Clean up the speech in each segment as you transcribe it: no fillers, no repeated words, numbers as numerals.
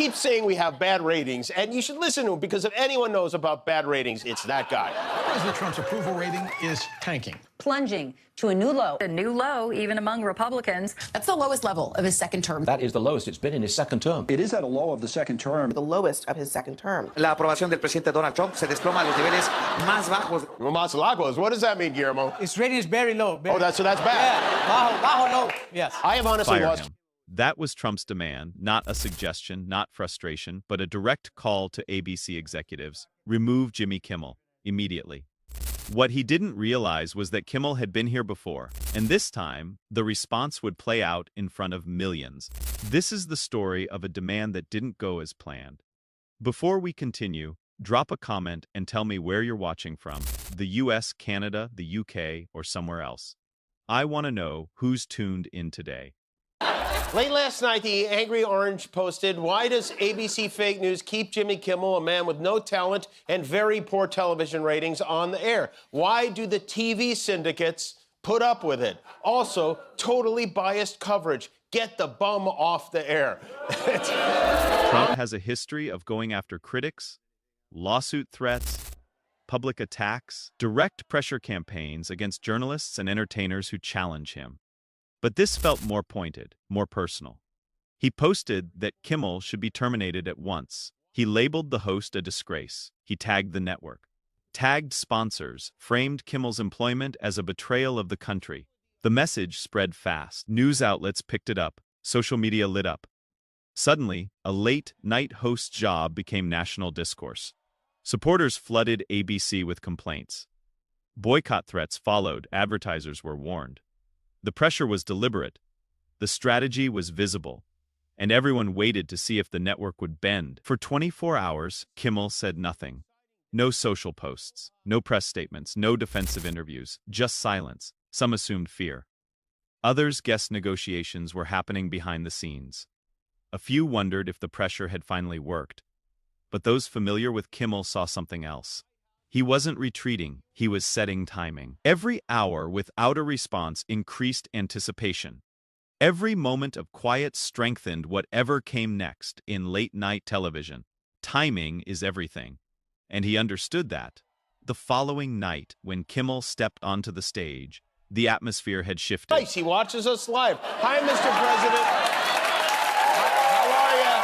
keeps saying we have bad ratings, and you should listen to him, because if anyone knows about bad ratings, it's that guy. President Trump's approval rating is tanking. Plunging to a new low. A new low, even among Republicans. That's the lowest level of his second term. That is the lowest it's been in his second term. It is at a low of the second term. The lowest of his second term. La aprobación del presidente Donald Trump se desploma a los niveles más bajos. Más lagos. What does that mean, Guillermo? His rating is very low. So that's bad. Yeah, bajo, low. Yes. I have honestly Fire lost. him. That was Trump's demand, not a suggestion, not frustration, but a direct call to ABC executives. Remove Jimmy Kimmel immediately. What he didn't realize was that Kimmel had been here before, and this time, the response would play out in front of millions. This is the story of a demand that didn't go as planned. Before we continue, drop a comment and tell me where you're watching from, the US, Canada, the UK, or somewhere else. I want to know who's tuned in today. Late last night, the Angry Orange posted, "Why does ABC fake news keep Jimmy Kimmel, a man with no talent and very poor television ratings, on the air? Why do the TV syndicates put up with it? Also, totally biased coverage. Get the bum off the air." Trump has a history of going after critics, lawsuit threats, public attacks, direct pressure campaigns against journalists and entertainers who challenge him. But this felt more pointed, more personal. He posted that Kimmel should be terminated at once. He labeled the host a disgrace. He tagged the network, tagged sponsors, framed Kimmel's employment as a betrayal of the country. The message spread fast. News outlets picked it up. Social media lit up. Suddenly, a late-night host job became national discourse. Supporters flooded ABC with complaints. Boycott threats followed. Advertisers were warned. The pressure was deliberate, the strategy was visible, and everyone waited to see if the network would bend. For 24 hours, Kimmel said nothing. No social posts, no press statements, no defensive interviews, just silence. Some assumed fear. Others guessed negotiations were happening behind the scenes. A few wondered if the pressure had finally worked. But those familiar with Kimmel saw something else. He wasn't retreating, he was setting timing. Every hour without a response increased anticipation. Every moment of quiet strengthened whatever came next in late-night television. Timing is everything. And he understood that. The following night, when Kimmel stepped onto the stage, the atmosphere had shifted. Nice, he watches us live. Hi, Mr. President. How are you?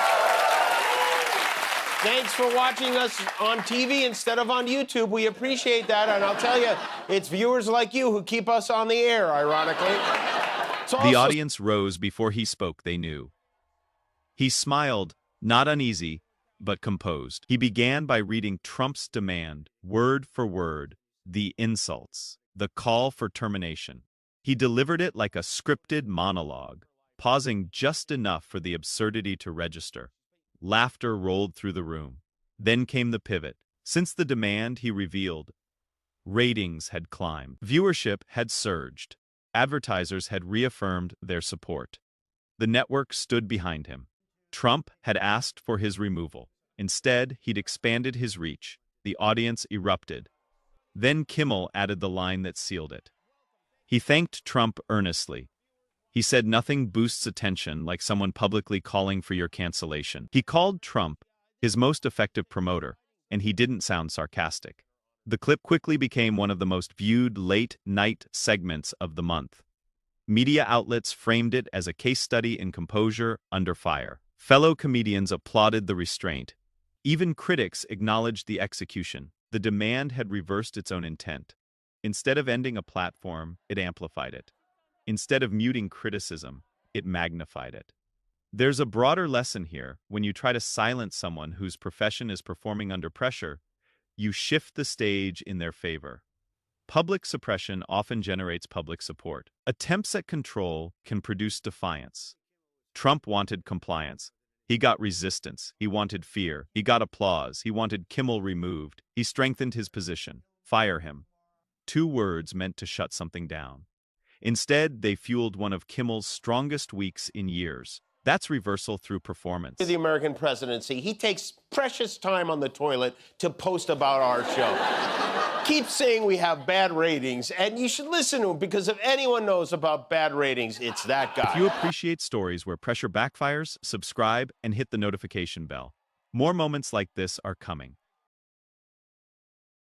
Thanks for watching us on TV instead of on YouTube. We appreciate that, and I'll tell you, it's viewers like you who keep us on the air, ironically. The audience rose before he spoke, they knew. He smiled, not uneasy, but composed. He began by reading Trump's demand, word for word, the insults, the call for termination. He delivered it like a scripted monologue, pausing just enough for the absurdity to register. Laughter rolled through the room. Then came the pivot. Since the demand, he revealed, ratings had climbed. Viewership had surged. Advertisers had reaffirmed their support. The network stood behind him. Trump had asked for his removal. Instead, he'd expanded his reach. The audience erupted. Then Kimmel added the line that sealed it. He thanked Trump earnestly. He said nothing boosts attention like someone publicly calling for your cancellation. He called Trump his most effective promoter, and he didn't sound sarcastic. The clip quickly became one of the most viewed late-night segments of the month. Media outlets framed it as a case study in composure under fire. Fellow comedians applauded the restraint. Even critics acknowledged the execution. The demand had reversed its own intent. Instead of ending a platform, it amplified it. Instead of muting criticism, it magnified it. There's a broader lesson here. When you try to silence someone whose profession is performing under pressure, you shift the stage in their favor. Public suppression often generates public support. Attempts at control can produce defiance. Trump wanted compliance. He got resistance. He wanted fear. He got applause. He wanted Kimmel removed. He strengthened his position. Fire him. 2 words meant to shut something down. Instead, they fueled one of Kimmel's strongest weeks in years. That's reversal through performance. The American presidency, he takes precious time on the toilet to post about our show. Keeps saying we have bad ratings, and you should listen to him, because if anyone knows about bad ratings, it's that guy. If you appreciate stories where pressure backfires, subscribe and hit the notification bell. More moments like this are coming.